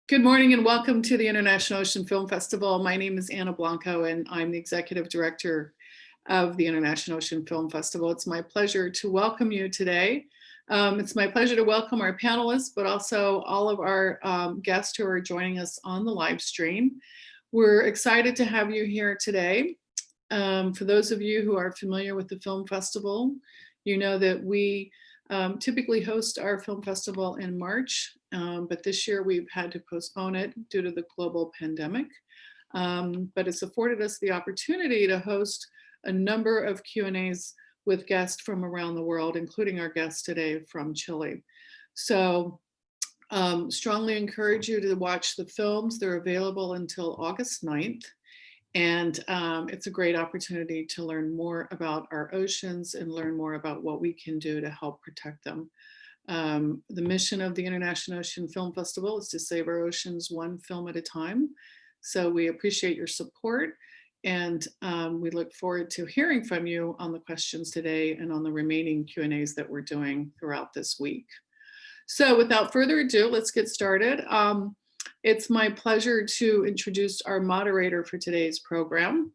Good morning and welcome to the International Ocean Film Festival. My name is Anna Blanco and I'm the Executive Director of the International Ocean Film Festival. It's my pleasure to welcome you today. It's my pleasure to welcome our panelists, but also all of our guests who are joining us on the live stream. We're excited to have you here today. For those of you who are familiar with the film festival, you know that we typically host our film festival in March, but this year we've had to postpone it due to the global pandemic. But it's afforded us the opportunity to host a number of Q&As with guests from around the world, including our guest today from Chile. So strongly encourage you to watch the films. They're available until August 9th. And it's a great opportunity to learn more about our oceans and learn more about what we can do to help protect them. The mission of the International Ocean Film Festival is to save our oceans one film at a time. So we appreciate your support and we look forward to hearing from you on the questions today and on the remaining Q&As that we're doing throughout this week. So without further ado, let's get started. It's my pleasure to introduce our moderator for today's program,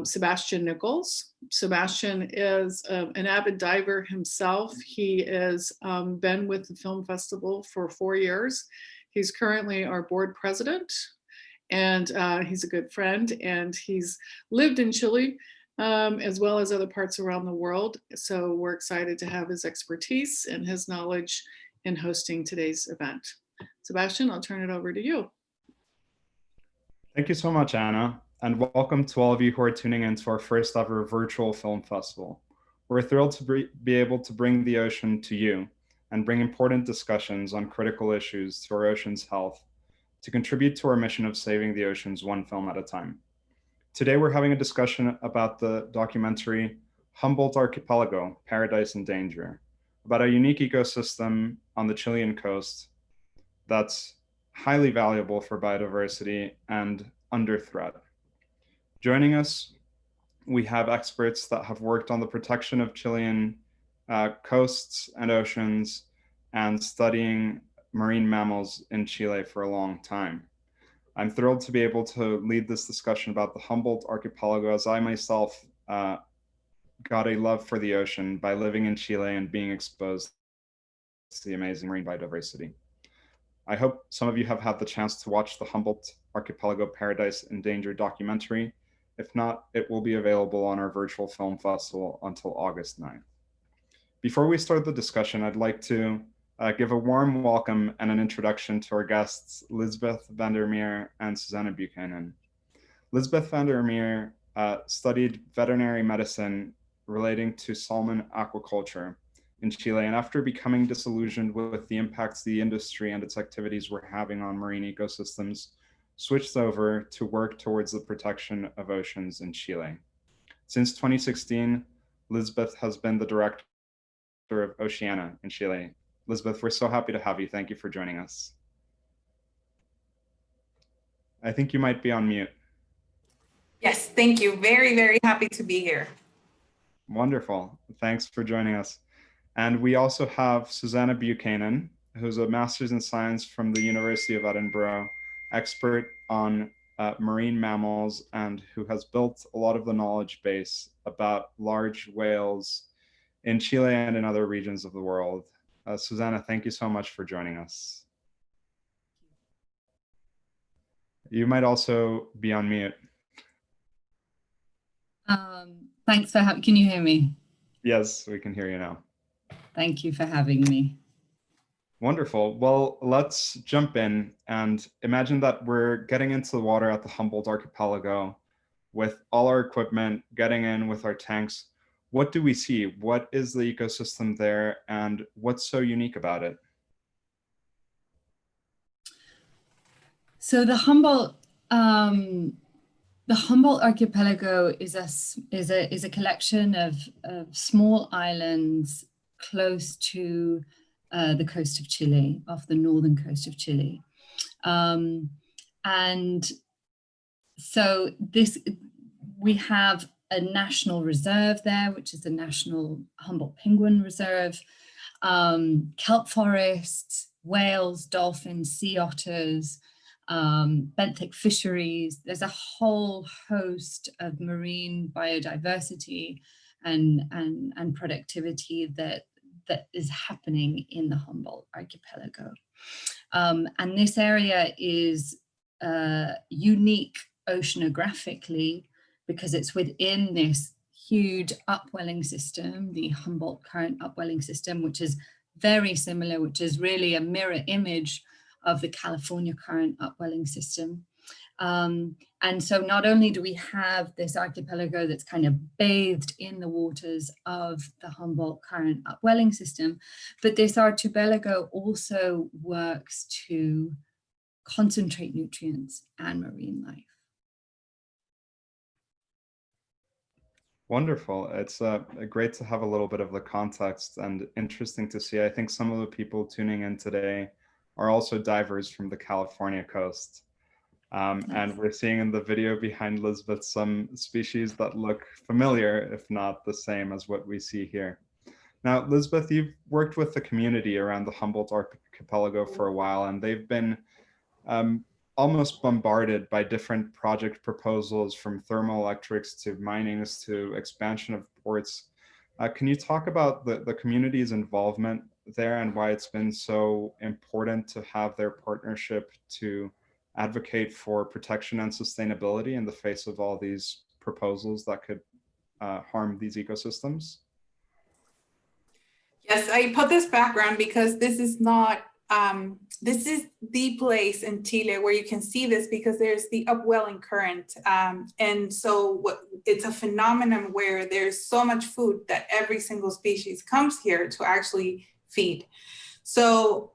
Sebastian Nicholls. Sebastian is an avid diver himself. He has been with the film festival for 4 years. He's currently our board president, and he's a good friend, and he's lived in Chile as well as other parts around the world. So we're excited to have his expertise and his knowledge in hosting today's event. Sebastian, I'll turn it over to you. Thank you so much, Anna, and welcome to all of you who are tuning in to our first ever virtual film festival. We're thrilled to be able to bring the ocean to you and bring important discussions on critical issues to our ocean's health to contribute to our mission of saving the oceans one film at a time. Today, we're having a discussion about the documentary Humboldt Archipelago, Paradise in Danger, about a unique ecosystem on the Chilean coast that's highly valuable for biodiversity and under threat. Joining us, we have experts that have worked on the protection of Chilean coasts and oceans and studying marine mammals in Chile for a long time. I'm thrilled to be able to lead this discussion about the Humboldt Archipelago, as I myself got a love for the ocean by living in Chile and being exposed to the amazing marine biodiversity. I hope some of you have had the chance to watch the Humboldt Archipelago Paradise in Danger documentary. If not, it will be available on our virtual film festival until August 9th. Before we start the discussion, I'd like to give a warm welcome and an introduction to our guests, Liesbeth van der Meer and Susannah Buchanan. Liesbeth van der Meer studied veterinary medicine relating to salmon aquaculture in Chile, and after becoming disillusioned with the impacts the industry and its activities were having on marine ecosystems, switched over to work towards the protection of oceans in Chile. Since 2016, Liesbeth has been the director of Oceana in Chile. Liesbeth, we're so happy to have you. Thank you for joining us. I think you might be on mute. Yes, thank you. Very, very happy to be here. Wonderful. Thanks for joining us. And we also have Susannah Buchanan, who's a master's in science from the University of Edinburgh, expert on marine mammals, and who has built a lot of the knowledge base about large whales in Chile and in other regions of the world. Susannah, thank you so much for joining us. You might also be on mute. Thanks for having, can you hear me? Yes, we can hear you now. Thank you for having me. Wonderful. Well, let's jump in and imagine that we're getting into the water at the Humboldt Archipelago with all our equipment, getting in with our tanks. What do we see? What is the ecosystem there, and what's so unique about it? So the Humboldt Archipelago is a collection of small islands close to the coast of Chile, off the northern coast of Chile. And so we have a national reserve there, which is the National Humboldt Penguin Reserve, kelp forests, whales, dolphins, sea otters, benthic fisheries. There's a whole host of marine biodiversity and productivity that is happening in the Humboldt Archipelago. And this area is unique oceanographically because it's within this huge upwelling system, the Humboldt Current upwelling system, which is very similar, which is really a mirror image of the California Current upwelling system. And so not only do we have this archipelago that's kind of bathed in the waters of the Humboldt Current upwelling system, but this archipelago also works to concentrate nutrients and marine life. Wonderful. It's great to have a little bit of the context and interesting to see. I think some of the people tuning in today are also divers from the California coast. And we're seeing in the video behind Liesbeth some species that look familiar, if not the same as what we see here. Now, Liesbeth, you've worked with the community around the Humboldt Archipelago for a while, and they've been almost bombarded by different project proposals, from thermoelectrics to minings to expansion of ports. Can you talk about the community's involvement there and why it's been so important to have their partnership to advocate for protection and sustainability in the face of all these proposals that could harm these ecosystems? Yes, I put this background because this is not, this is the place in Chile where you can see this because there's the upwelling current. And so it's a phenomenon where there's so much food that every single species comes here to actually feed. So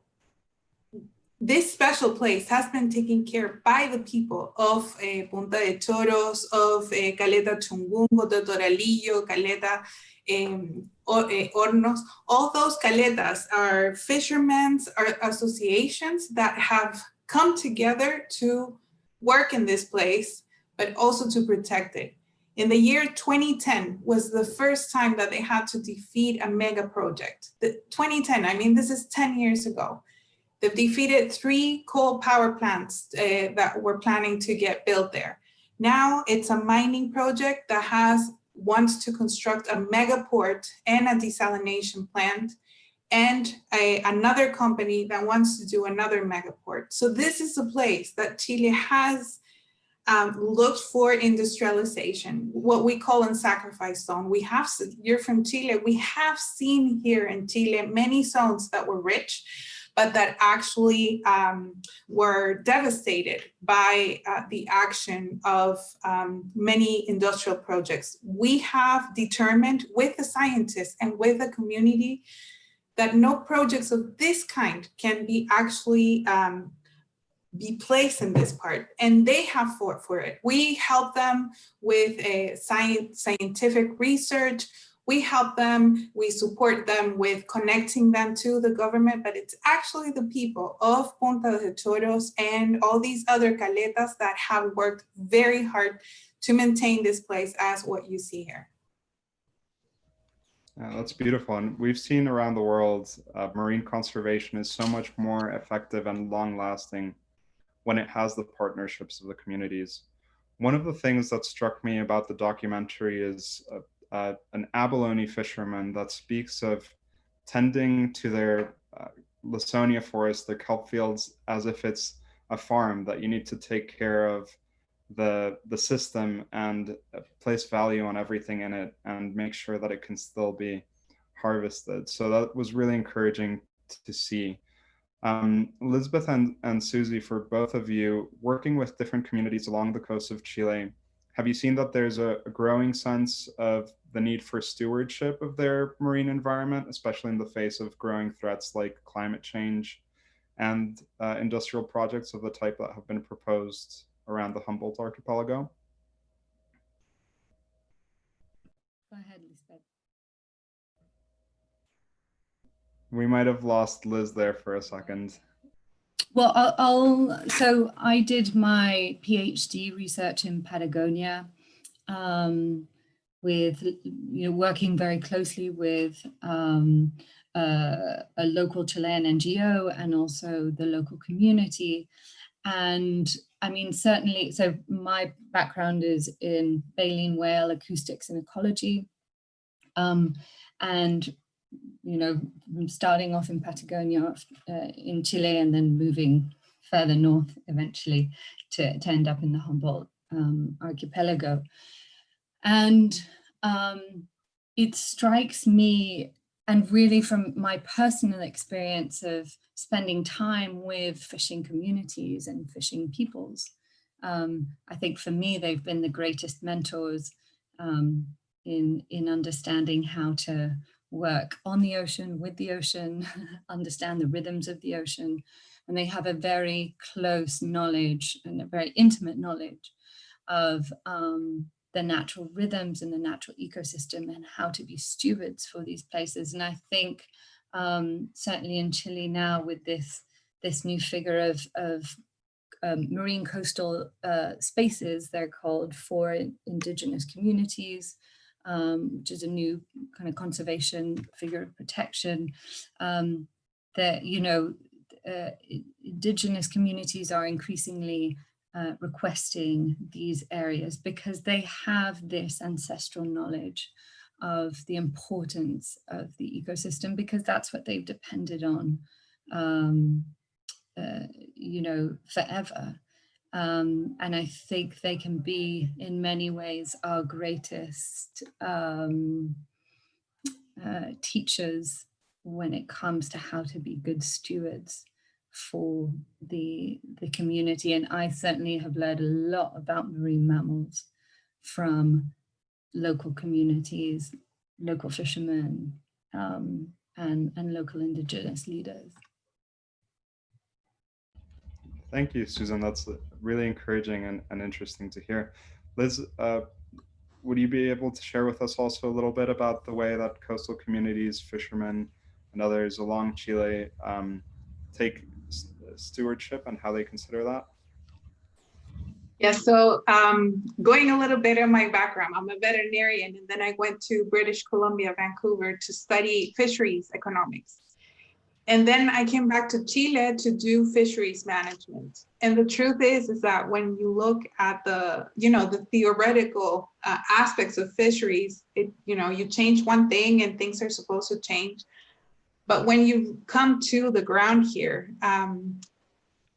this special place has been taken care by the people of Punta de Choros, of Caleta Chungungo, de Toralillo, Caleta Hornos. All those caletas are fishermen's associations that have come together to work in this place, but also to protect it. In the year 2010 was the first time that they had to defeat a mega project. 2010, I mean, this is 10 years ago. They've defeated 3 coal power plants that were planning to get built there. Now it's a mining project that wants to construct a mega port and a desalination plant, and another company that wants to do another mega port. So this is a place that Chile has looked for industrialization, what we call in sacrifice zone. You're from Chile, we have seen here in Chile many zones that were rich, but that actually were devastated by the action of many industrial projects. We have determined with the scientists and with the community that no projects of this kind can be actually be placed in this part, and they have fought for it. We help them with scientific research. We help them, we support them with connecting them to the government, but it's actually the people of Punta de Choros and all these other caletas that have worked very hard to maintain this place as what you see here. That's beautiful. And we've seen around the world, marine conservation is so much more effective and long-lasting when it has the partnerships of the communities. One of the things that struck me about the documentary is an abalone fisherman that speaks of tending to their Lawsonia forest, their kelp fields, as if it's a farm, that you need to take care of the system and place value on everything in it and make sure that it can still be harvested. So that was really encouraging to see. Liesbeth and Susie, for both of you, working with different communities along the coast of Chile, have you seen that there's a growing sense of the need for stewardship of their marine environment, especially in the face of growing threats like climate change and industrial projects of the type that have been proposed around the Humboldt Archipelago? Go ahead, Liesbeth. We might have lost Liz there for a second. Well, so I did my PhD research in Patagonia, with working very closely with a local Chilean NGO and also the local community. And I mean, certainly, so my background is in baleen whale acoustics and ecology. And, you know, starting off in Patagonia, in Chile, and then moving further north eventually to end up in the Humboldt Archipelago. And it strikes me, and really from my personal experience of spending time with fishing communities and fishing peoples, I think for me, they've been the greatest mentors in understanding how to work on the ocean, with the ocean, understand the rhythms of the ocean. And they have a very close knowledge and a very intimate knowledge of the natural rhythms and the natural ecosystem and how to be stewards for these places. And I think certainly in Chile now with this new figure of marine coastal spaces, they're called, for indigenous communities, which is a new kind of conservation figure of protection, that, you know, indigenous communities are increasingly requesting these areas because they have this ancestral knowledge of the importance of the ecosystem, because that's what they've depended on, you know, forever. And I think they can be, in many ways, our greatest teachers when it comes to how to be good stewards for the community. And I certainly have learned a lot about marine mammals from local communities, local fishermen, and local indigenous leaders. Thank you, Susan. That's really encouraging and interesting to hear. Liz, would you be able to share with us also a little bit about the way that coastal communities, fishermen, and others along Chile take stewardship and how they consider that? Yeah, so going a little bit of my background, I'm a veterinarian, and then I went to British Columbia, Vancouver, to study fisheries economics. And then I came back to Chile to do fisheries management. And the truth is that when you look at the, you know, the theoretical aspects of fisheries, you know, you change one thing and things are supposed to change. But when you come to the ground here,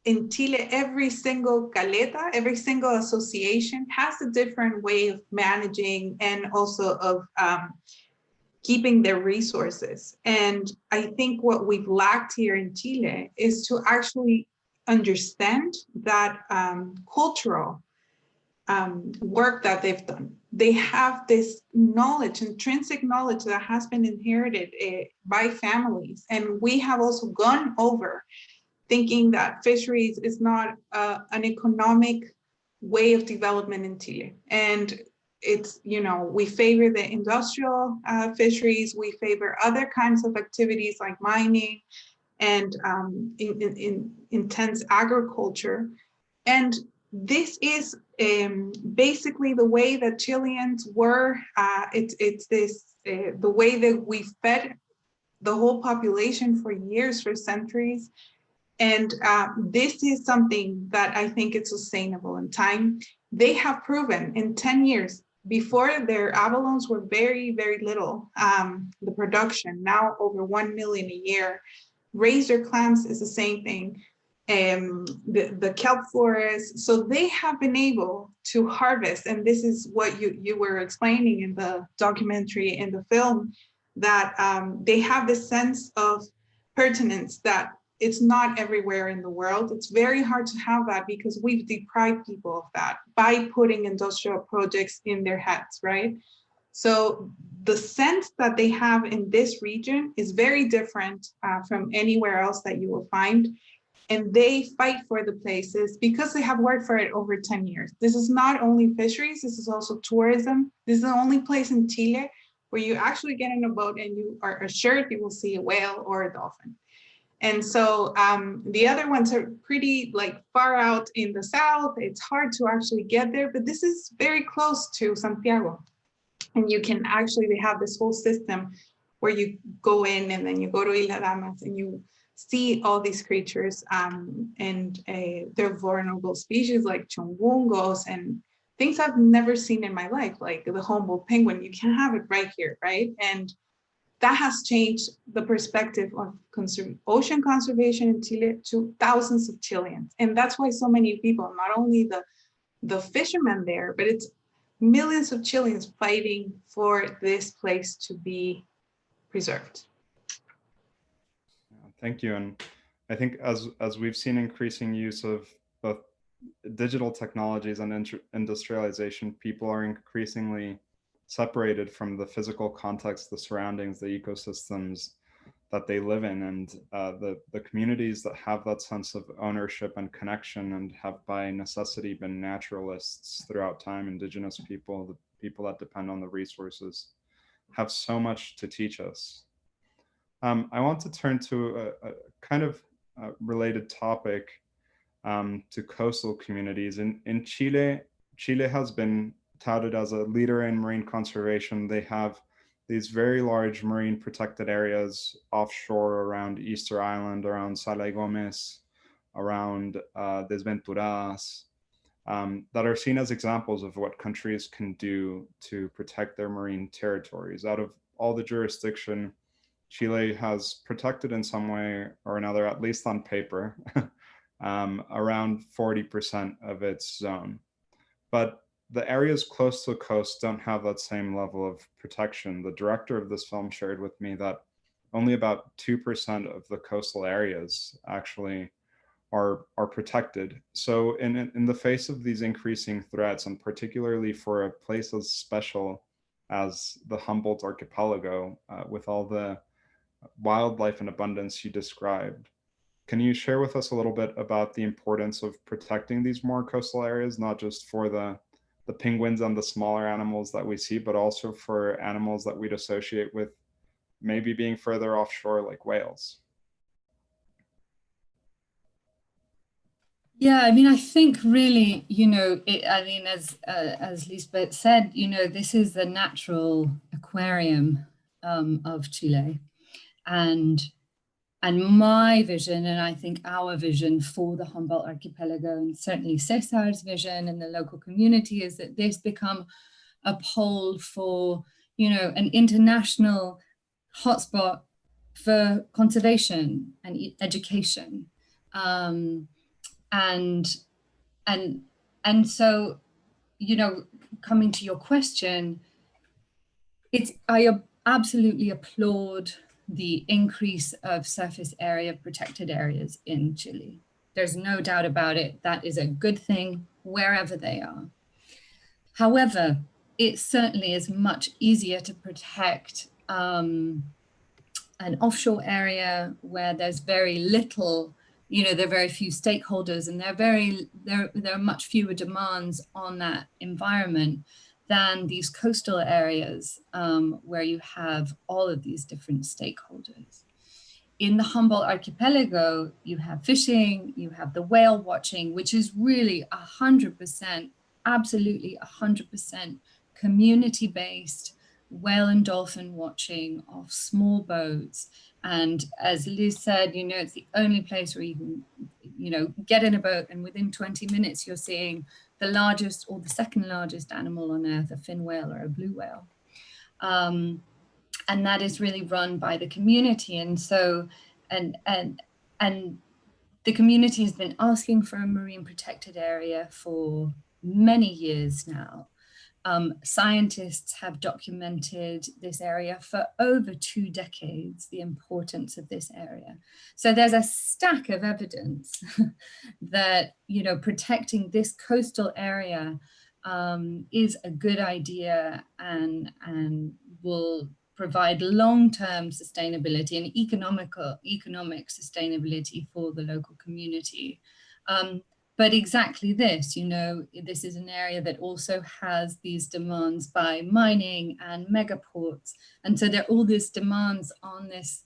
in Chile, every single caleta, every single association has a different way of managing and also of keeping their resources. And I think what we've lacked here in Chile is to actually understand that cultural work that they've done. They have this knowledge, intrinsic knowledge that has been inherited by families. And we have also gone over thinking that fisheries is not an economic way of development in Chile. And it's, you know, we favor the industrial fisheries, we favor other kinds of activities like mining and in intense agriculture. And this is basically the way that Chileans were, it's this, the way that we fed the whole population for years, for centuries. And this is something that I think is sustainable in time. They have proven in 10 years, before their abalones were very, very little, the production, now over 1 million a year. Razor clams is the same thing. The kelp forest. So they have been able to harvest, and this is what you were explaining in the documentary, in the film, that they have this sense of pertinence that it's not everywhere in the world. It's very hard to have that because we've deprived people of that by putting industrial projects in their heads, right? So the sense that they have in this region is very different from anywhere else that you will find. And they fight for the places because they have worked for it over 10 years. This is not only fisheries, this is also tourism. This is the only place in Chile where you actually get in a boat and you are assured you will see a whale or a dolphin. And so the other ones are pretty like far out in the south. It's hard to actually get there, but this is very close to Santiago. And you can actually, they have this whole system where you go in and then you go to Isla Damas and you see all these creatures and they're vulnerable species like chongungos and things I've never seen in my life, like the Humboldt penguin. You can have it right here, right? And that has changed the perspective of ocean conservation in Chile to thousands of Chileans. And that's why so many people, not only the fishermen there, but it's millions of Chileans fighting for this place to be preserved. Thank you. And I think as we've seen increasing use of both digital technologies and industrialization, people are increasingly separated from the physical context, the surroundings, the ecosystems that they live in, and the communities that have that sense of ownership and connection and have by necessity been naturalists throughout time, indigenous people, the people that depend on the resources, have so much to teach us. I want to turn to a kind of related topic to coastal communities. In Chile, Chile has been touted as a leader in marine conservation. They have these very large marine protected areas offshore around Easter Island, around Sala y Gomez, around Desventuradas, that are seen as examples of what countries can do to protect their marine territories. Out of all the jurisdiction, Chile has protected in some way or another, at least on paper, around 40% of its zone. But the areas close to the coast don't have that same level of protection. The director of this film shared with me that only about 2% of the coastal areas actually are protected. So in the face of these increasing threats, and particularly for a place as special as the Humboldt Archipelago, with all the wildlife and abundance you described, can you share with us a little bit about the importance of protecting these more coastal areas, not just for the penguins and the smaller animals that we see, but also for animals that we'd associate with maybe being further offshore, like whales? Yeah, I mean, I think really, as Liesbeth said, this is the natural aquarium of Chile. And my vision, and I think our vision for the Humboldt Archipelago, and certainly Cesar's vision and the local community, is that this become a pole for, an international hotspot for conservation and education. And so, coming to your question, I absolutely applaud the increase of surface area protected areas in Chile. There's no doubt about it. That is a good thing wherever they are. However, it certainly is much easier to protect an offshore area where there's very little, there are very few stakeholders, and there are much fewer demands on that environment than these coastal areas where you have all of these different stakeholders. In the Humboldt Archipelago, you have fishing, you have the whale watching, which is really 100%, absolutely 100% community-based whale and dolphin watching off small boats. And as Liz said, it's the only place where you can, get in a boat and within 20 minutes, you're seeing the largest or the second largest animal on earth, a fin whale or a blue whale. And that is really run by the community. And so, and the community has been asking for a marine protected area for many years now. Scientists have documented this area for over 2 decades, the importance of this area. So there's a stack of evidence that, protecting this coastal area is a good idea and will provide long-term sustainability and economic sustainability for the local community. But exactly this, this is an area that also has these demands by mining and megaports. And so there are all these demands on this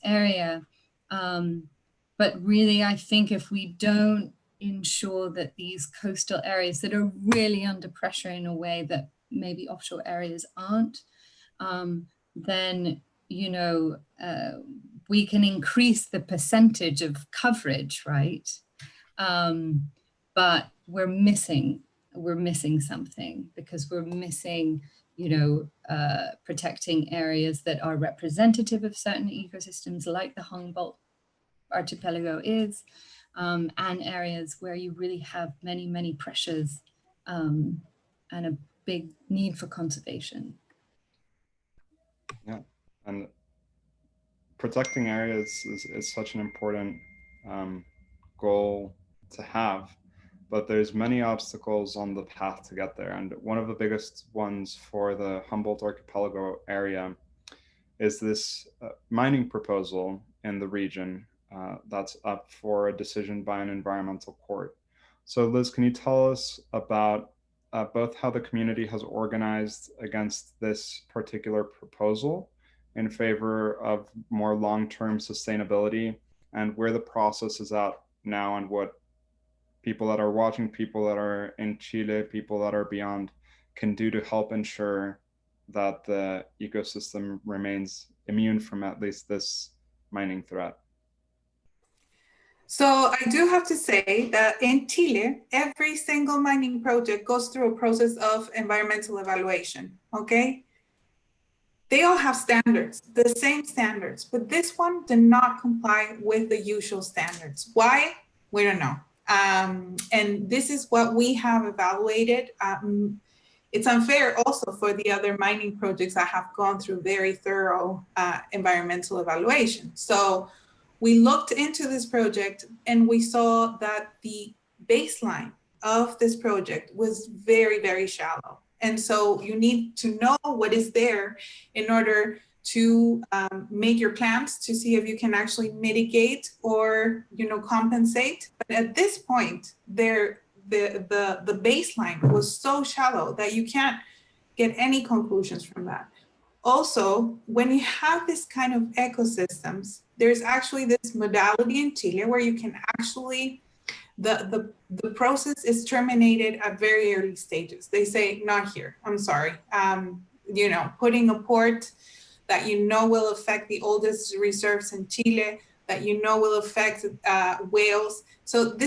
area. But really, I think if we don't ensure that these coastal areas that are really under pressure in a way that maybe offshore areas aren't, then, we can increase the percentage of coverage, right? But we're missing something, because we're missing, protecting areas that are representative of certain ecosystems, like the Humboldt Archipelago is, and areas where you really have many, many pressures and a big need for conservation. Yeah, and protecting areas is such an important goal to have, but there's many obstacles on the path to get there. And one of the biggest ones for the Humboldt Archipelago area is this mining proposal in the region that's up for a decision by an environmental court. So Liz, can you tell us about both how the community has organized against this particular proposal in favor of more long-term sustainability, and where the process is at now, and what people that are watching, people that are in Chile, people that are beyond, can do to help ensure that the ecosystem remains immune from at least this mining threat? So I do have to say that in Chile, every single mining project goes through a process of environmental evaluation, okay? They all have standards, the same standards, but this one did not comply with the usual standards. Why? We don't know. And this is what we have evaluated. It's unfair also for the other mining projects that have gone through very thorough environmental evaluation. So we looked into this project and we saw that the baseline of this project was very, very shallow. And so you need to know what is there in order to make your plans to see if you can actually mitigate or compensate. But at this point, the baseline was so shallow that you can't get any conclusions from that. Also, when you have this kind of ecosystems, there's actually this modality in Chile where you can actually, the process is terminated at very early stages. They say, not here, I'm sorry. Putting a port that will affect the oldest reserves in Chile, that will affect whales. So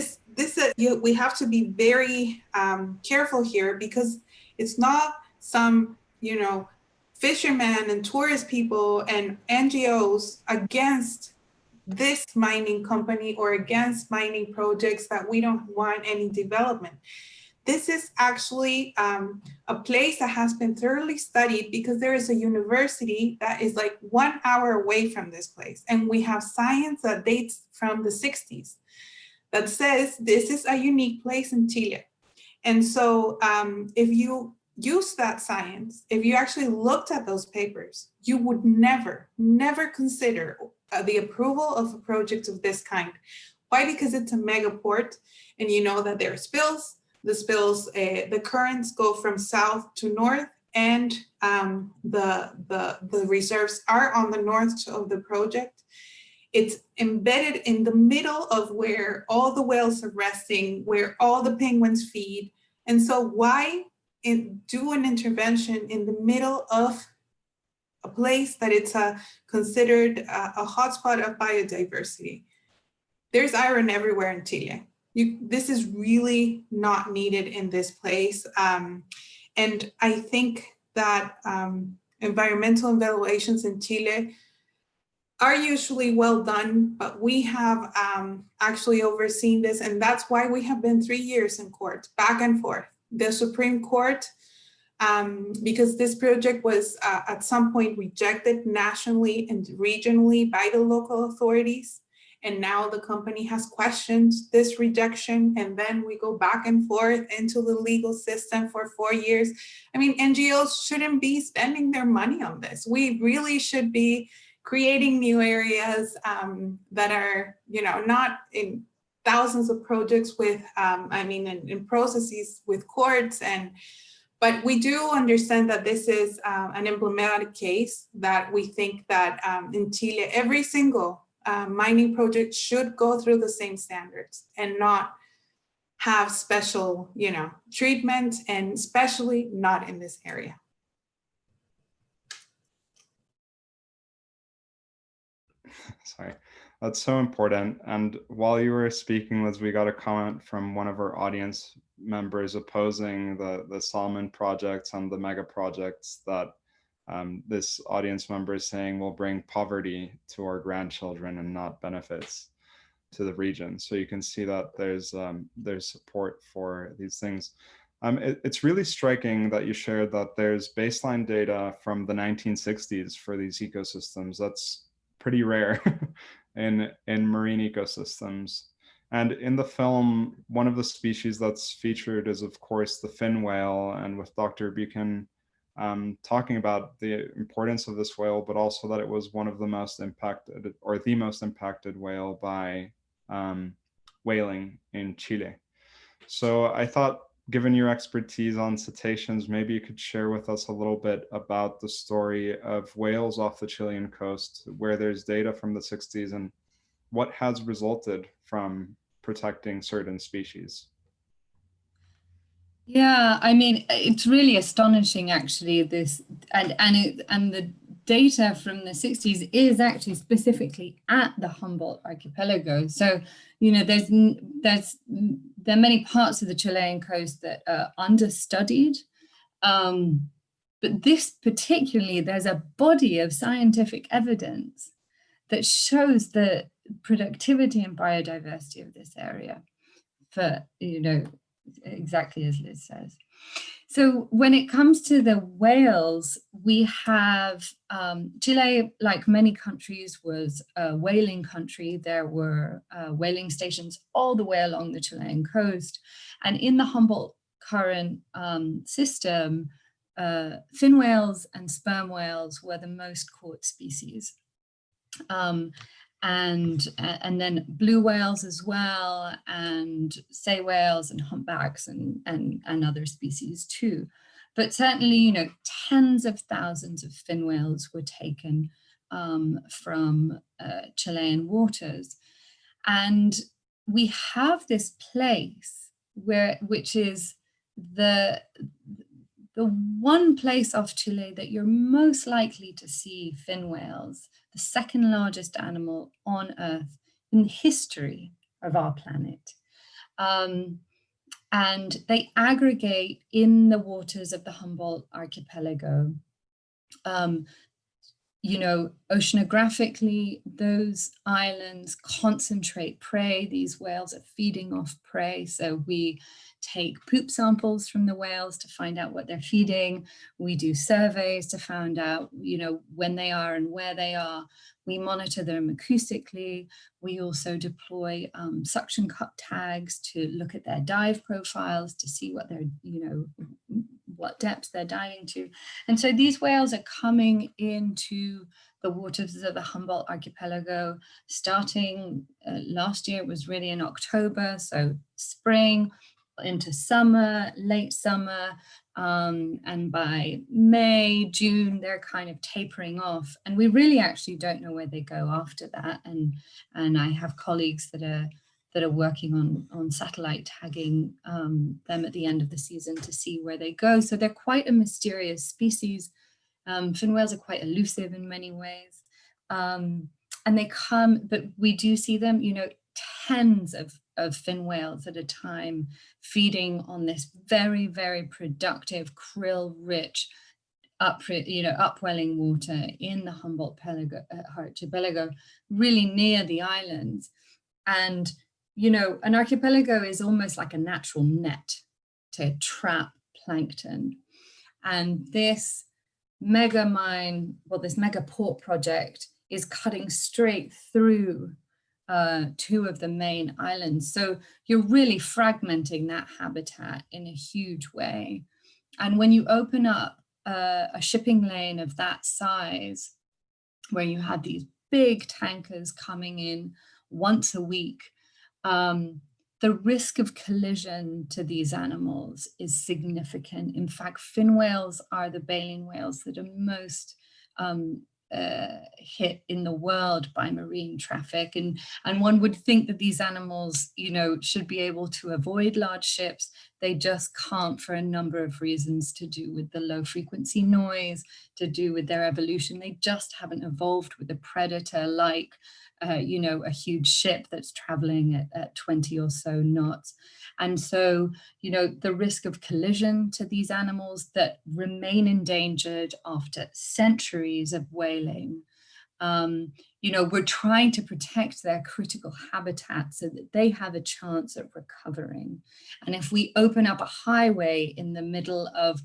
we have to be very careful here, because it's not some, fishermen and tourist people and NGOs against this mining company or against mining projects that we don't want any development. This is actually a place that has been thoroughly studied, because there is a university that is like 1 hour away from this place. And we have science that dates from the 60s that says this is a unique place in Chile. And so if you use that science, if you actually looked at those papers, you would never consider the approval of a project of this kind. Why? Because it's a mega port, and you know that there are spills. The currents go from south to north, and the reserves are on the north of the project. It's embedded in the middle of where all the whales are resting, where all the penguins feed. And so why do an intervention in the middle of a place that it's considered a hotspot of biodiversity? There's iron everywhere in Chile. This is really not needed in this place. And I think that environmental evaluations in Chile are usually well done, but we have actually overseen this, and that's why we have been 3 years in court, back and forth. The Supreme Court, because this project was at some point rejected nationally and regionally by the local authorities. And now the company has questioned this rejection, and then we go back and forth into the legal system for 4 years. I mean, NGOs shouldn't be spending their money on this. We really should be creating new areas that are, not in thousands of projects with, in processes with courts. But we do understand that this is an emblematic case, that we think that in Chile, every single mining project should go through the same standards and not have special, treatment, and especially not in this area. Sorry, that's so important. And while you were speaking, Liz, we got a comment from one of our audience members opposing the salmon projects and the mega projects that this audience member is saying will bring poverty to our grandchildren and not benefits to the region. So you can see that there's support for these things. It's really striking that you shared that there's baseline data from the 1960s for these ecosystems. That's pretty rare in marine ecosystems. And in the film, one of the species that's featured is, of course, the fin whale, and with Dr. Buchan talking about the importance of this whale, but also that it was one of the most impacted, or the most impacted whale by whaling in Chile. So I thought, given your expertise on cetaceans, maybe you could share with us a little bit about the story of whales off the Chilean coast, where there's data from the 60s and what has resulted from protecting certain species. Yeah, I mean, it's really astonishing, actually, this, and the data from the 60s is actually specifically at the Humboldt Archipelago. So, you know, there are many parts of the Chilean coast that are understudied, but this particularly, there's a body of scientific evidence that shows the productivity and biodiversity of this area for, you know, exactly as Liz says. So when it comes to the whales, we have Chile, like many countries, was a whaling country. There were whaling stations all the way along the Chilean coast. And in the Humboldt Current system, fin whales and sperm whales were the most caught species. And then blue whales as well, and sei whales and humpbacks and other species too. But certainly, you know, tens of thousands of fin whales were taken from Chilean waters. And we have this place which is the one place off Chile that you're most likely to see fin whales, the second largest animal on Earth in the history of our planet. And they aggregate in the waters of the Humboldt Archipelago. You know, oceanographically, those islands concentrate prey. These whales are feeding off prey. So we take poop samples from the whales to find out what they're feeding. We do surveys to find out, you know, when they are and where they are. We monitor them acoustically. We also deploy suction cup tags to look at their dive profiles to see what they're, you know, what depths they're diving to. And so these whales are coming into the waters of the Humboldt Archipelago starting last year. It was really in October, so spring into summer, late summer, and by May, June, they're kind of tapering off. And we really actually don't know where they go after that. And I have colleagues that are working on satellite tagging them at the end of the season to see where they go. So they're quite a mysterious species. Fin whales are quite elusive in many ways. And they come, but we do see them, you know, tens of fin whales at a time feeding on this very, very productive, krill-rich, upwelling water in the Humboldt Archipelago, really near the islands. And, you know, an archipelago is almost like a natural net to trap plankton. And this mega mine, well, this mega port project is cutting straight through two of the main islands. So you're really fragmenting that habitat in a huge way. And when you open up a shipping lane of that size, where you had these big tankers coming in once a week, the risk of collision to these animals is significant. In fact, fin whales are the baleen whales that are most hit in the world by marine traffic, and one would think that these animals, you know, should be able to avoid large ships. They just can't for a number of reasons, to do with the low frequency noise, to do with their evolution. They just haven't evolved with a predator like you know, a huge ship that's traveling at 20 or so knots. And so, you know, the risk of collision to these animals that remain endangered after centuries of whaling, you know, we're trying to protect their critical habitat so that they have a chance at recovering. And if we open up a highway in the middle of,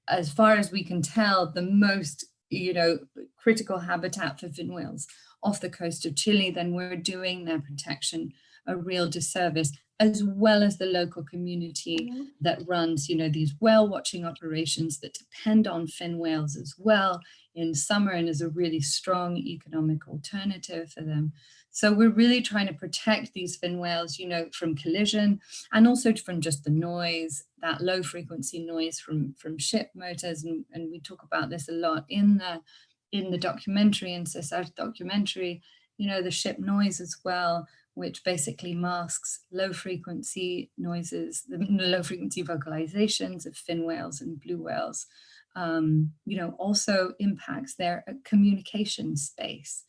as far as we can tell, the most, you know, critical habitat for fin whales off the coast of Chile, then we're doing their protection a real disservice, as well as the local community that runs, you know, these whale watching operations that depend on fin whales as well in summer, and is a really strong economic alternative for them. So we're really trying to protect these fin whales, you know, from collision, and also from just the noise, that low frequency noise from ship motors. And we talk about this a lot in the documentary, in Susannah's documentary, you know, the ship noise as well, which basically masks low frequency noises, the low frequency vocalizations of fin whales and blue whales, you know, also impacts their communication space.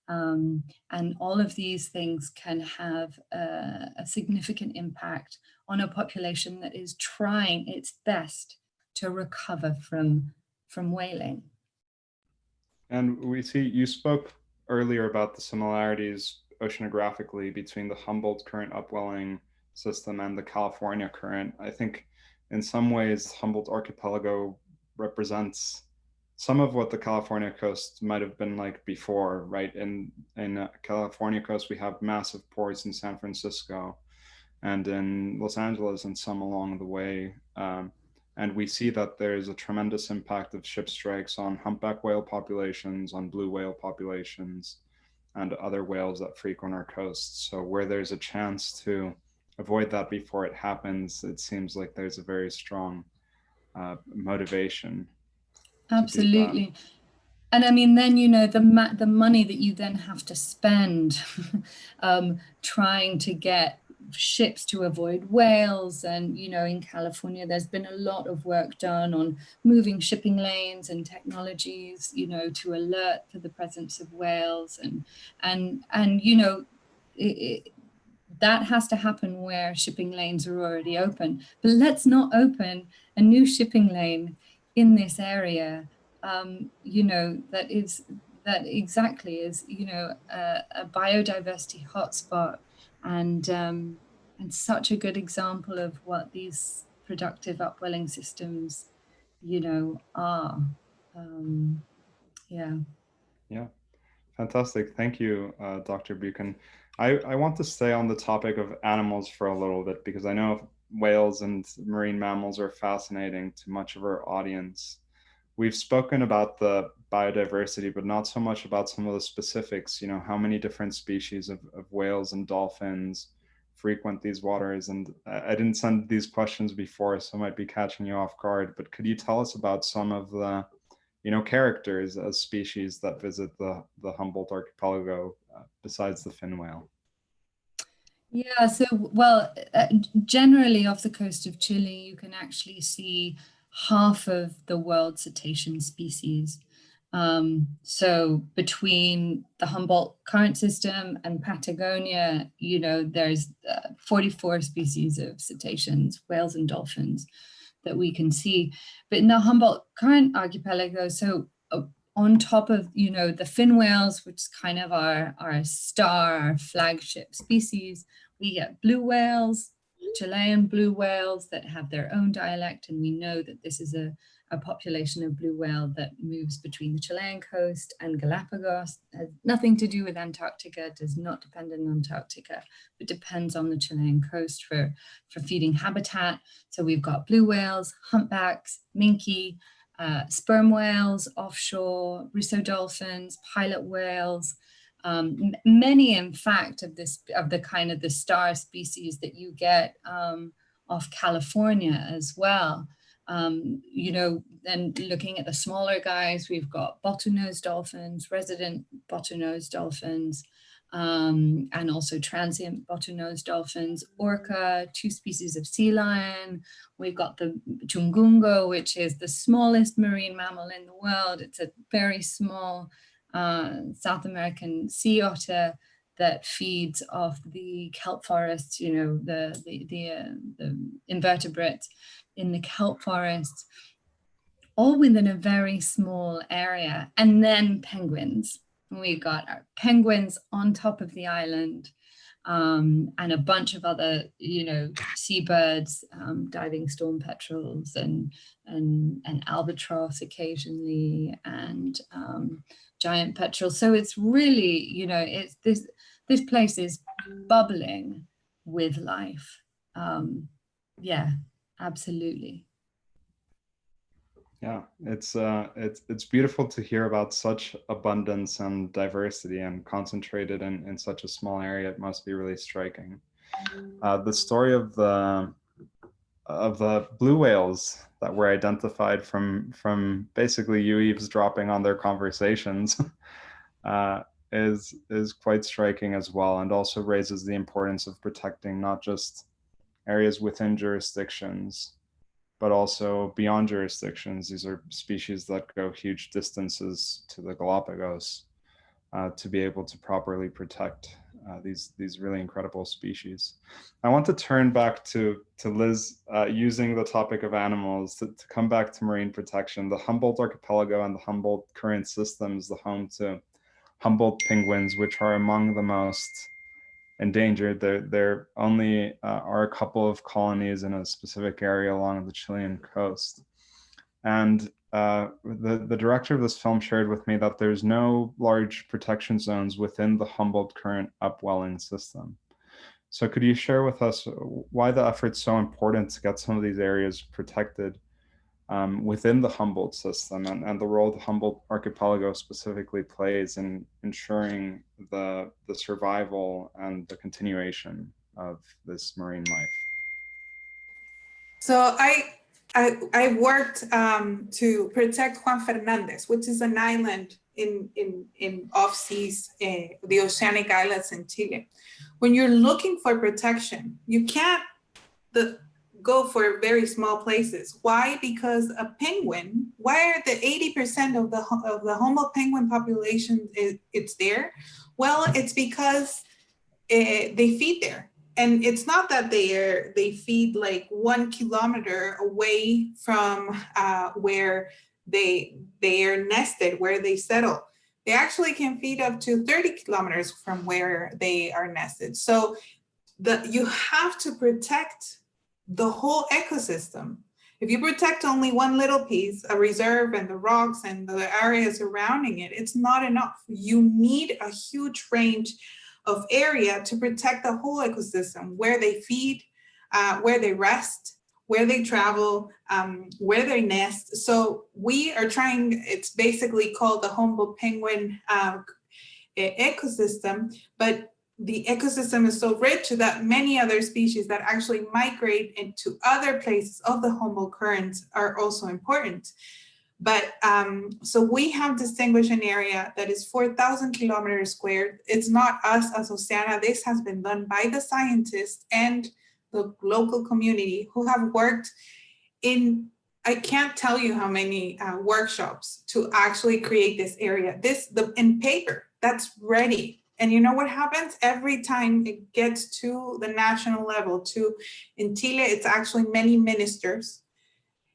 And all of these things can have a significant impact on a population that is trying its best to recover from whaling. And we see, you spoke earlier about the similarities oceanographically between the Humboldt current upwelling system and the California current. I think in some ways, Humboldt Archipelago represents some of what the California coast might have been like before, right? In California coast, we have massive ports in San Francisco and in Los Angeles and some along the way. And we see that there's a tremendous impact of ship strikes on humpback whale populations, on blue whale populations, and other whales that frequent our coasts. So where there's a chance to avoid that before it happens, it seems like there's a very strong motivation. Absolutely. And I mean, then, you know, the money that you then have to spend trying to get ships to avoid whales. And, you know, in California, there's been a lot of work done on moving shipping lanes and technologies, you know, to alert to the presence of whales. And you know, that has to happen where shipping lanes are already open. But let's not open a new shipping lane in this area, you know, that exactly is, you know, a biodiversity hotspot, and such a good example of what these productive upwelling systems, you know, are. Yeah, fantastic. Thank you, Dr. Buchan. I want to stay on the topic of animals for a little bit, because I know whales and marine mammals are fascinating to much of our audience. We've spoken about the biodiversity, but not so much about some of the specifics, you know, how many different species of whales and dolphins frequent these waters. And I didn't send these questions before, so I might be catching you off guard, but could you tell us about some of the, you know, characters as species that visit the Humboldt Archipelago besides the fin whale? Yeah, so, well, generally off the coast of Chile, you can actually see half of the world's cetacean species. So between the Humboldt current system and Patagonia, you know, there's 44 species of cetaceans, whales and dolphins that we can see. But in the Humboldt current archipelago, so on top of, you know, the fin whales, which is kind of our star, our flagship species, we get blue whales, Chilean blue whales that have their own dialect. And we know that this is a population of blue whale that moves between the Chilean coast and Galapagos. It has nothing to do with Antarctica, does not depend on Antarctica, but depends on the Chilean coast for feeding habitat. So we've got blue whales, humpbacks, minke, sperm whales offshore, riso dolphins, pilot whales, many, in fact, of the kind of the star species that you get off California as well. You know, then looking at the smaller guys, we've got bottlenose dolphins, resident bottlenose dolphins, and also transient bottlenose dolphins, orca, 2 species of sea lion. We've got the chungungo, which is the smallest marine mammal in the world. It's a very small South American sea otter that feeds off the kelp forests, you know, the invertebrates in the kelp forests, all within a very small area. And then penguins. We've got our penguins on top of the island, and a bunch of other, you know, seabirds, diving storm petrels and albatross occasionally, and giant petrels. So it's really, you know, it's this place is bubbling with life. Yeah, absolutely. Yeah, it's beautiful to hear about such abundance and diversity and concentrated in such a small area. It must be really striking. The story of the blue whales that were identified from basically you eavesdropping on their conversations is quite striking as well, and also raises the importance of protecting not just areas within jurisdictions, but also beyond jurisdictions. These are species that go huge distances to the Galapagos to be able to properly protect these really incredible species. I want to turn back to Liz, using the topic of animals to come back to marine protection. The Humboldt Archipelago and the Humboldt Current System is the home to Humboldt penguins, which are among the most endangered. There only are a couple of colonies in a specific area along the Chilean coast. And the director of this film shared with me that there's no large protection zones within the Humboldt Current upwelling system. So could you share with us why the effort's so important to get some of these areas protected within the Humboldt system, and the role the Humboldt Archipelago specifically plays in ensuring the survival and the continuation of this marine life? So I worked to protect Juan Fernandez, which is an island in off seas, the Oceanic Islands in Chile. When you're looking for protection, you can't go for very small places. Why? Because a penguin, why are the 80% of the Humboldt penguin population it's there? Well, it's because they feed there. And it's not that they feed like 1 kilometer away from where they are nested, where they settle. They actually can feed up to 30 kilometers from where they are nested. So you have to protect the whole ecosystem. If you protect only one little piece, a reserve and the rocks and the areas surrounding it, it's not enough. You need a huge range of area to protect the whole ecosystem, where they feed, where they rest, where they travel, where they nest. So we are trying, it's basically called the Humboldt penguin ecosystem, but the ecosystem is so rich that many other species that actually migrate into other places of the Humboldt currents are also important. But so we have distinguished an area that is 4,000 kilometers squared. It's not us as Oceana. This has been done by the scientists and the local community who have worked in, I can't tell you how many workshops to actually create this area. In paper, that's ready. And you know what happens? Every time it gets to the national level, in Chile, it's actually many ministers,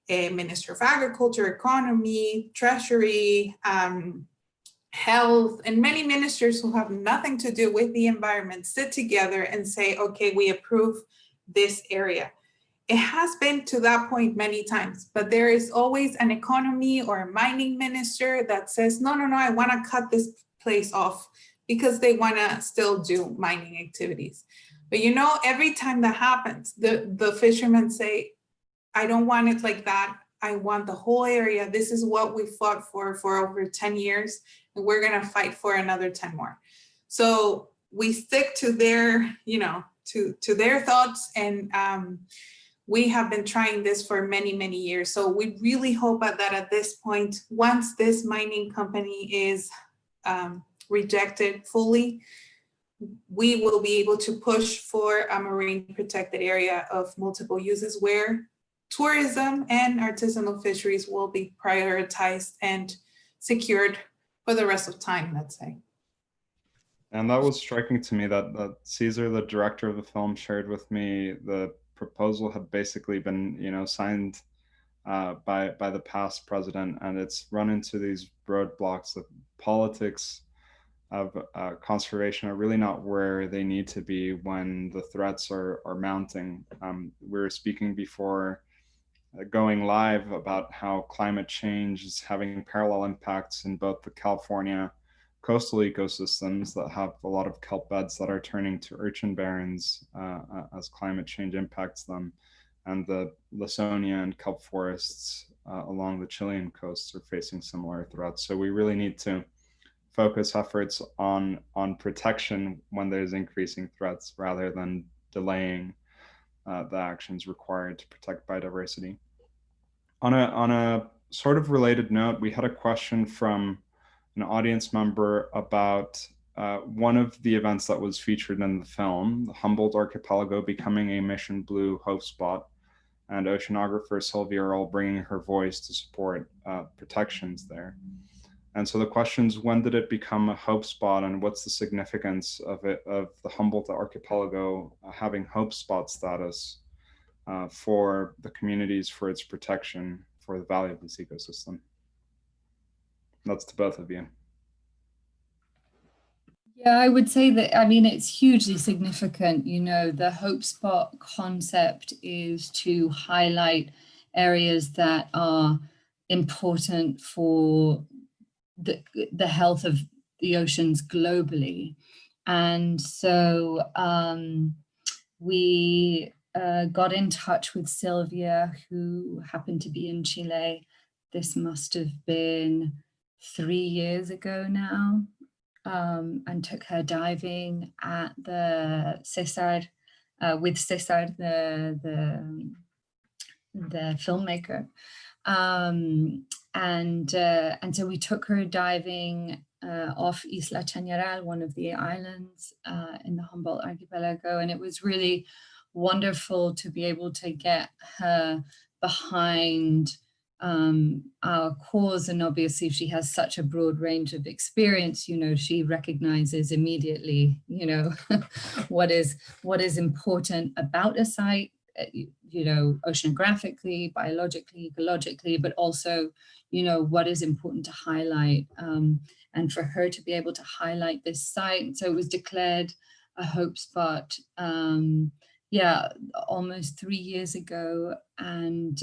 a Minister of Agriculture, Economy, Treasury, Health, and many ministers who have nothing to do with the environment sit together and say, okay, we approve this area. It has been to that point many times, but there is always an economy or a mining minister that says, no, I want to cut this place off, because they want to still do mining activities. But you know, every time that happens, the fishermen say, I don't want it like that. I want the whole area. This is what we fought for over 10 years, and we're going to fight for another 10 more. So we stick to their, to their thoughts, and we have been trying this for many, many years. So we really hope that at this point, once this mining company is rejected fully, we will be able to push for a marine protected area of multiple uses where tourism and artisanal fisheries will be prioritized and secured for the rest of time, let's say. And that was striking to me that Caesar, the director of the film, shared with me the proposal had basically been, signed by the past president, and it's run into these roadblocks. The politics of conservation are really not where they need to be when the threats are mounting. We were speaking before going live about how climate change is having parallel impacts in both the California coastal ecosystems that have a lot of kelp beds that are turning to urchin barrens as climate change impacts them, and the Lawsonia and kelp forests along the Chilean coasts are facing similar threats. So we really need to focus efforts on protection when there's increasing threats rather than delaying the actions required to protect biodiversity. On a sort of related note, we had a question from an audience member about one of the events that was featured in the film, the Humboldt Archipelago becoming a Mission Blue hope spot, and oceanographer Silvia are all bringing her voice to support protections there. And so the question is, when did it become a hope spot, and what's the significance of the Humboldt Archipelago having hope spot status for the communities, for its protection, for the value of this ecosystem? That's to both of you. Yeah, I would say that, it's hugely significant. The hope spot concept is to highlight areas that are important for the health of the oceans globally. And so we got in touch with Silvia, who happened to be in Chile. This must have been 3 years ago now, and took her diving at the Cesar, with Cesar, the filmmaker. And so we took her diving off Isla Chañaral, one of the islands in the Humboldt Archipelago, and it was really wonderful to be able to get her behind our cause. And obviously she has such a broad range of experience. She recognizes immediately what is important about a site, oceanographically, biologically, ecologically, but also what is important to highlight, and for her to be able to highlight this site. So it was declared a hope spot almost 3 years ago, and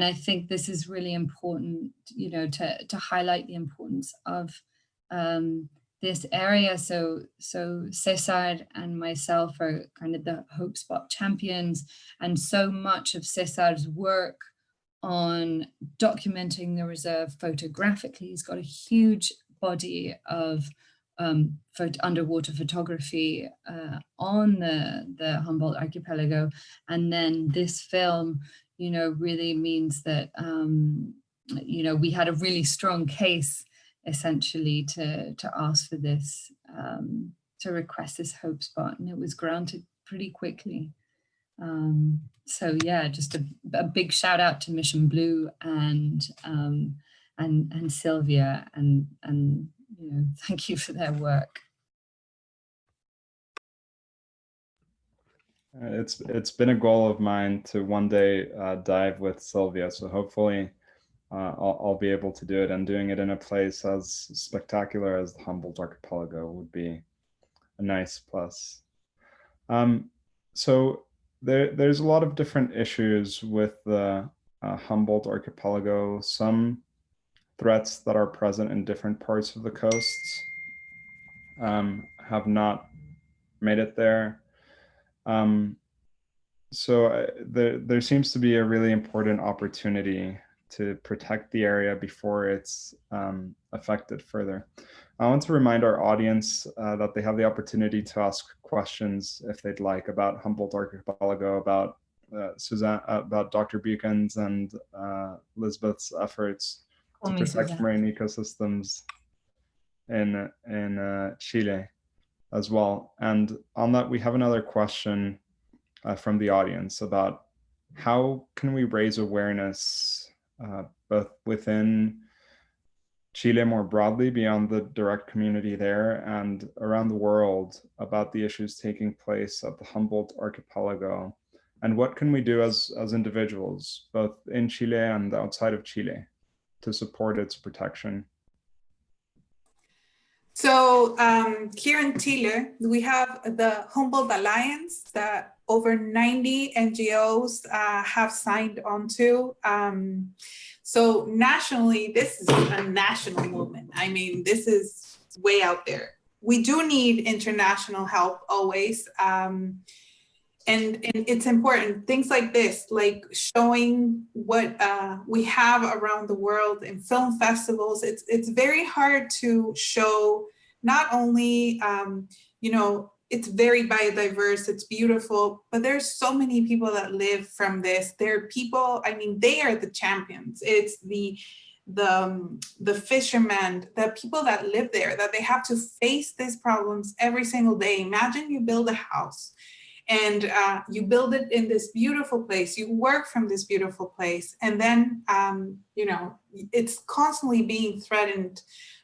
I think this is really important, to highlight the importance of this area. So Cesar and myself are kind of the hope spot champions, and so much of Cesar's work on documenting the reserve photographically, he's got a huge body of underwater photography on the Humboldt Archipelago. And then this film, really means that, we had a really strong case essentially to ask for this, to request this hope spot, and it was granted pretty quickly. So yeah, just a big shout out to Mission Blue and Silvia, and thank you for their work. It's been a goal of mine to one day dive with Silvia, so hopefully I'll be able to do it, and doing it in a place as spectacular as the Humboldt Archipelago would be a nice plus. So there's a lot of different issues with the Humboldt Archipelago. Some threats that are present in different parts of the coasts have not made it there. So there seems to be a really important opportunity to protect the area before it's affected further. I want to remind our audience that they have the opportunity to ask questions if they'd like about Humboldt Archipelago, about Susannah, about Dr. Buchan's and Liesbeth's efforts to protect marine ecosystems in Chile as well. And on that, we have another question from the audience about how can we raise awareness both within Chile more broadly beyond the direct community there and around the world about the issues taking place at the Humboldt Archipelago, and what can we do as individuals both in Chile and outside of Chile to support its protection? So here in Chile, we have the Humboldt Alliance that over 90 NGOs have signed onto. So nationally, this is a national movement. I mean, this is way out there. We do need international help always. And it's important, things like this, like showing what we have around the world in film festivals. It's very hard to show not only, you know, it's very biodiverse, it's beautiful, but there's so many people that live from this. There are people, I mean, they are the champions. It's the fishermen, the people that live there, that they have to face these problems every single day. Imagine you build a house and you build it in this beautiful place, you work from this beautiful place, and then, you know, it's constantly being threatened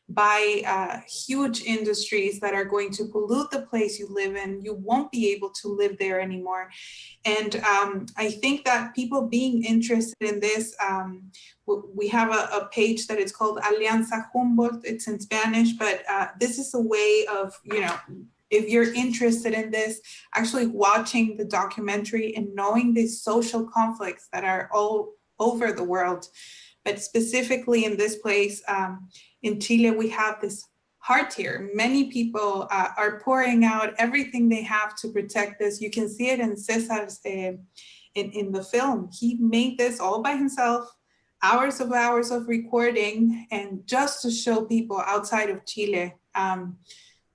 by huge industries that are going to pollute the place you live in. You won't be able to live there anymore. And I think that people being interested in this, we have a page that is called Alianza Humboldt, it's in Spanish, but this is a way of, you know, if you're interested in this, actually watching the documentary and knowing these social conflicts that are all over the world, but specifically in this place, in Chile, we have this heart here. Many people are pouring out everything they have to protect this. You can see it in Cesar's, in the film. He made this all by himself, hours of recording, and just to show people outside of Chile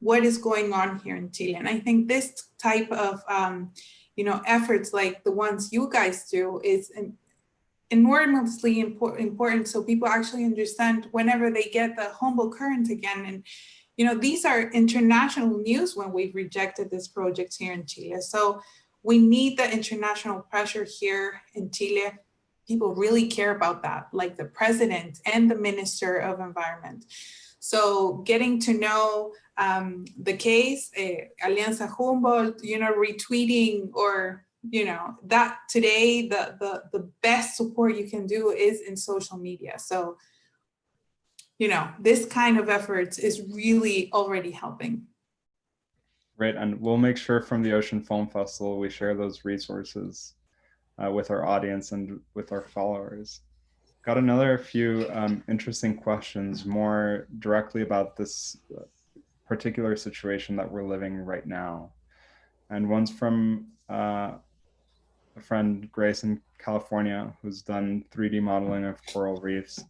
what is going on here in Chile. And I think this type of, you know, efforts like the ones you guys do is enormously important, so people actually understand whenever they get the Humboldt current again. And, you know, these are international news when we've rejected this project here in Chile. So we need the international pressure here in Chile. People really care about that, like the president and the Minister of Environment. So getting to know the case, Alianza Humboldt, you know, retweeting, or, you know, that today the best support you can do is in social media. So, you know, this kind of efforts is really already helping. Great, and we'll make sure from the Ocean Film Festival we share those resources with our audience and with our followers. Got another few interesting questions more directly about this particular situation that we're living right now. And one's from a friend, Grace, in California, who's done 3D modeling of coral reefs.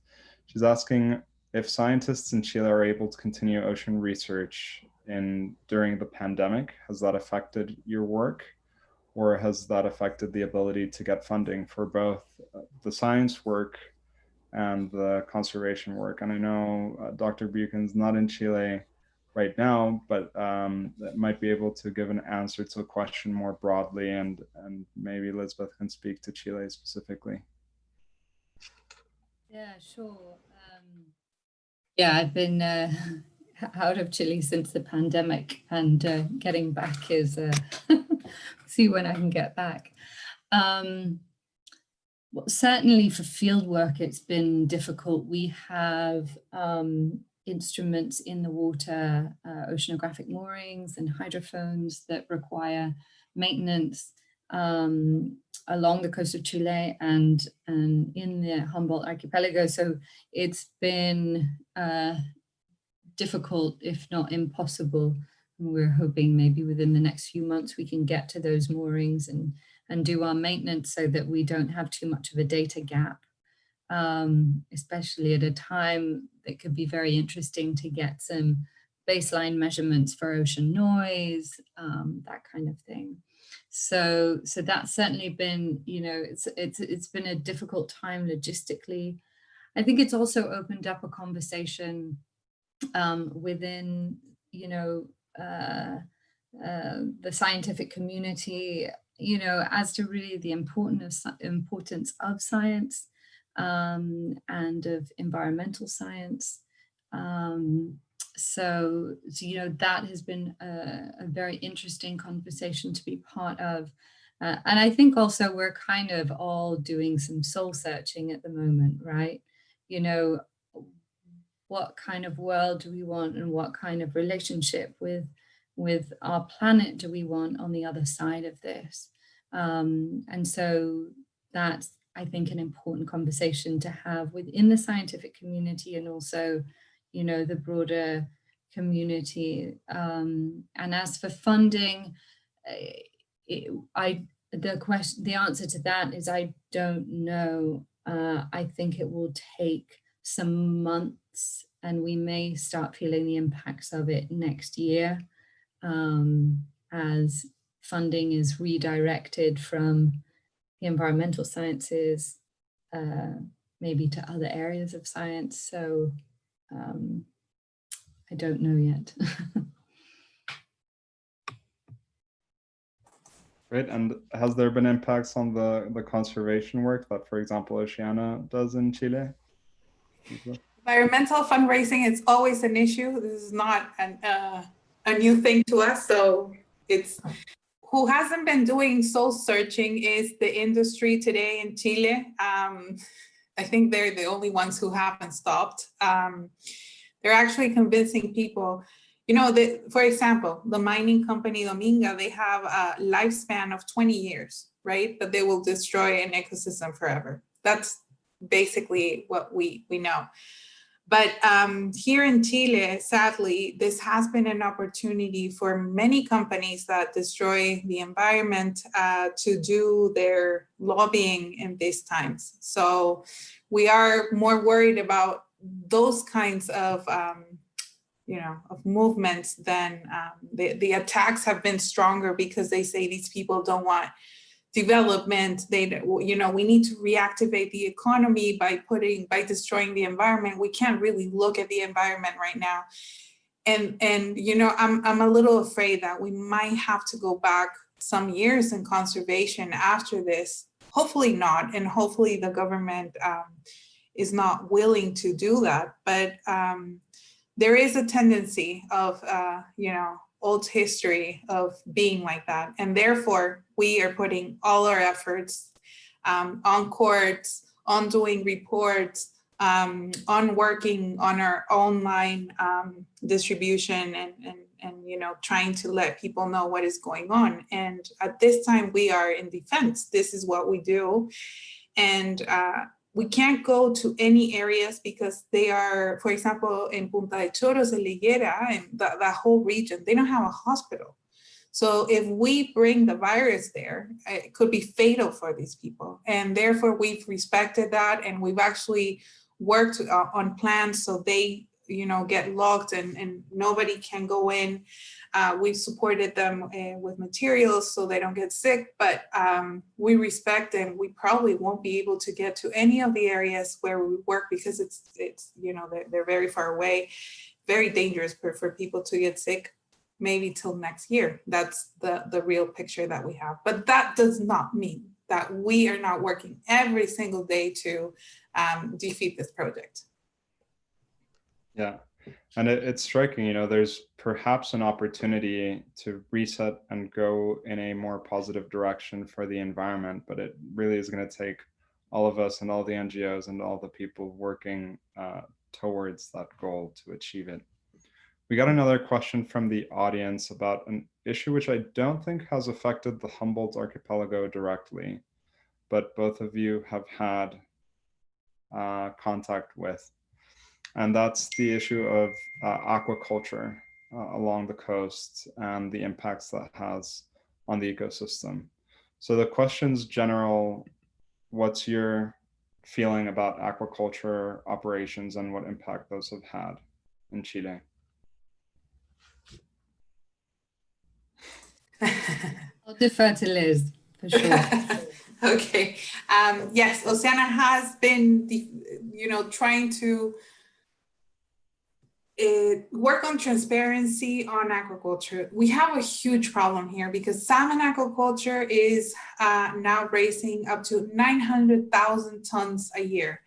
She's asking if scientists in Chile are able to continue ocean research during the pandemic. Has that affected your work, or has that affected the ability to get funding for both the science work and the conservation work? And I know Dr. Buchan's not in Chile right now, but might be able to give an answer to the question more broadly, and maybe Liesbeth can speak to Chile specifically. Yeah, sure. Yeah, I've been out of Chile since the pandemic, and getting back is see when I can get back. Well, certainly for field work, it's been difficult. We have instruments in the water, oceanographic moorings and hydrophones that require maintenance along the coast of Chile and in the Humboldt Archipelago. So it's been difficult, if not impossible. We're hoping maybe within the next few months we can get to those moorings and do our maintenance so that we don't have too much of a data gap, especially at a time that could be very interesting to get some baseline measurements for ocean noise, that kind of thing. So that's certainly been, you know, it's been a difficult time logistically. I think it's also opened up a conversation within, you know, the scientific community, you know, as to really the importance of science and of environmental science. So, you know, that has been a very interesting conversation to be part of. And I think also we're kind of all doing some soul searching at the moment, right? You know, what kind of world do we want and what kind of relationship with our planet do we want on the other side of this? And so that's, I think, an important conversation to have within the scientific community and also, you know, the broader community. And as for funding, the answer to that is I don't know. I think it will take some months and we may start feeling the impacts of it next year as funding is redirected from the environmental sciences, maybe to other areas of science. So I don't know yet. Great. And has there been impacts on the conservation work that, for example, Oceana does in Chile? Environmental fundraising is always an issue. This is not a new thing to us. So it's who hasn't been doing soul searching is the industry today in Chile. I think they're the only ones who haven't stopped. They're actually convincing people, you know, for example, the mining company Dominga, they have a lifespan of 20 years, right? But they will destroy an ecosystem forever. That's basically what we know. But here in Chile, sadly, this has been an opportunity for many companies that destroy the environment to do their lobbying in these times. So we are more worried about those kinds of, you know, of movements than the attacks have been stronger because they say these people don't want development. They, you know, we need to reactivate the economy by destroying the environment. We can't really look at the environment right now. And you know, I'm a little afraid that we might have to go back some years in conservation after this. Hopefully not, and hopefully the government is not willing to do that. But there is a tendency of, you know, old history of being like that. And therefore, we are putting all our efforts on courts, on doing reports, on working on our online distribution and you know, trying to let people know what is going on. And at this time, we are in defense. This is what we do. And we can't go to any areas because they are, for example, in Punta de Choros, en Liguera, and that whole region, they don't have a hospital. So if we bring the virus there, it could be fatal for these people. And therefore we've respected that. And we've actually worked on plans so they, you know, get locked and nobody can go in. We've supported them with materials so they don't get sick, but we respect and we probably won't be able to get to any of the areas where we work because it's you know, they're very far away, very dangerous for people to get sick, maybe till next year. That's the real picture that we have. But that does not mean that we are not working every single day to defeat this project. Yeah. And it's striking, you know, there's perhaps an opportunity to reset and go in a more positive direction for the environment, but it really is going to take all of us and all the NGOs and all the people working towards that goal to achieve it. We got another question from the audience about an issue which I don't think has affected the Humboldt Archipelago directly, but both of you have had contact with. And that's the issue of aquaculture along the coast and the impacts that has on the ecosystem. So the question's general, what's your feeling about aquaculture operations and what impact those have had in Chile? I'll defer to Liz, for sure. Okay. Yes, Oceana has been, trying to work on transparency on aquaculture. We have a huge problem here because salmon aquaculture is now raising up to 900,000 tons a year.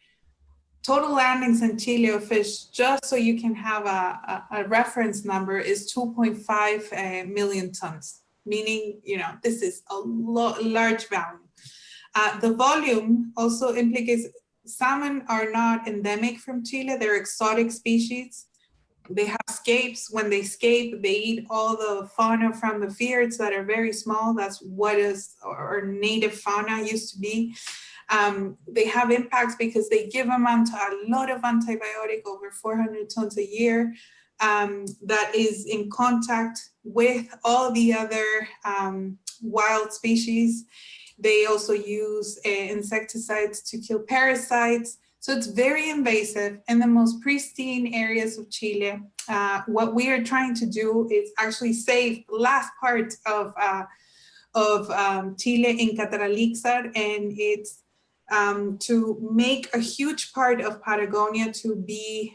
Total landings in Chile of fish, just so you can have a reference number, is 2.5 million tons, meaning, this is a large value. The volume also implicates salmon are not endemic from Chile, they're exotic species. They have scapes. When they scape, they eat all the fauna from the fjords that are very small. That's what our native fauna used to be. They have impacts because they give them a lot of antibiotic, over 400 tons a year, that is in contact with all the other wild species. They also use insecticides to kill parasites. So it's very invasive in the most pristine areas of Chile. What we are trying to do is actually save the last part of Chile in Cataralixar, and it's to make a huge part of Patagonia to be,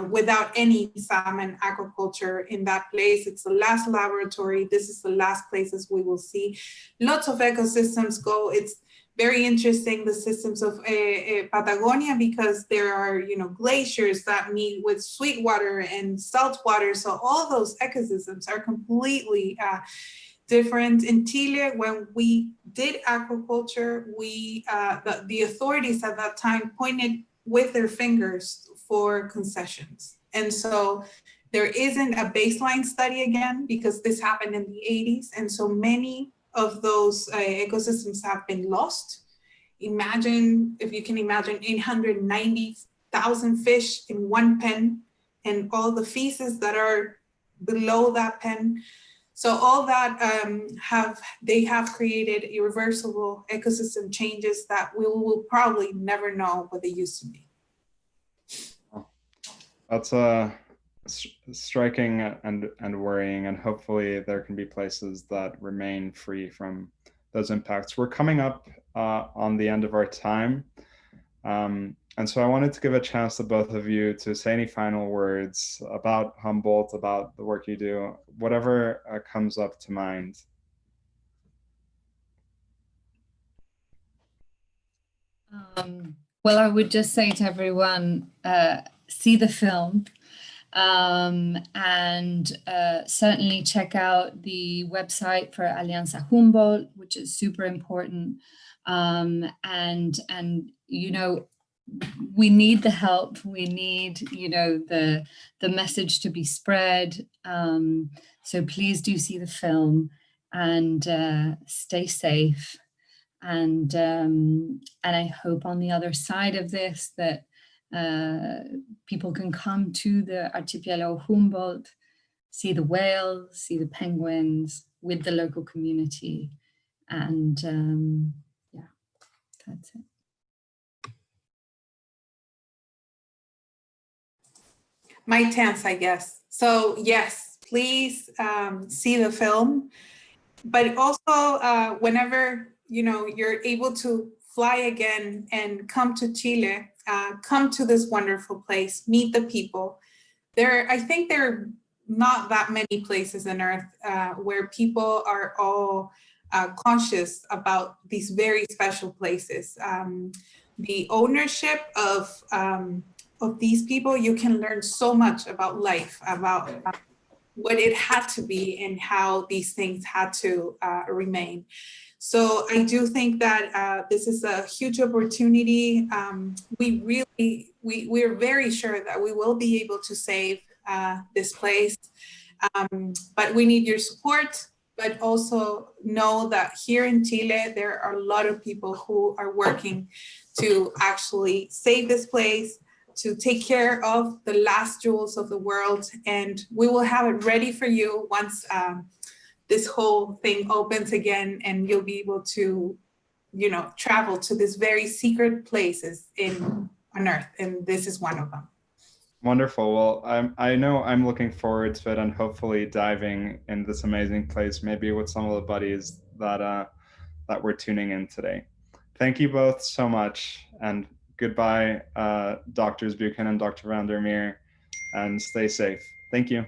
without any salmon aquaculture in that place. It's the last laboratory. This is the last places we will see. Lots of ecosystems go. It's very interesting, the systems of Patagonia, because there are, glaciers that meet with sweet water and salt water. So all those ecosystems are completely different. In Chile, when we did aquaculture, the authorities at that time pointed with their fingers for concessions. And so there isn't a baseline study again, because this happened in the 80s. And so many of those ecosystems have been lost. Imagine, if you can imagine, 890,000 fish in one pen, and all the feces that are below that pen. So all that they have created irreversible ecosystem changes that we will probably never know what they used to be. That's striking and worrying, and hopefully there can be places that remain free from those impacts. We're coming up on the end of our time, and so I wanted to give a chance to both of you to say any final words about Humboldt, about the work you do, whatever comes up to mind. Well, I would just say to everyone, see the film. And certainly check out the website for Alianza Humboldt, which is super important. And we need the help. We need, the message to be spread. So please do see the film and stay safe. And I hope on the other side of this that people can come to the Archipelago Humboldt, see the whales, see the penguins with the local community. And yeah, that's it. My chance, I guess. So yes, please see the film, but also whenever you're able to fly again and come to Chile, come to this wonderful place, meet the people. I think there are not that many places on Earth where people are all conscious about these very special places. The ownership of these people, you can learn so much about life, about what it had to be and how these things had to remain. So I do think that this is a huge opportunity. We're very sure that we will be able to save this place, but we need your support. But also know that here in Chile, there are a lot of people who are working to actually save this place, to take care of the last jewels of the world. And we will have it ready for you once this whole thing opens again, and you'll be able to, travel to these very secret places on Earth. And this is one of them. Wonderful. Well, I know I'm looking forward to it and hopefully diving in this amazing place, maybe with some of the buddies that we're tuning in today. Thank you both so much, and goodbye, Doctors Buchan and Dr. van der Meer, and stay safe. Thank you.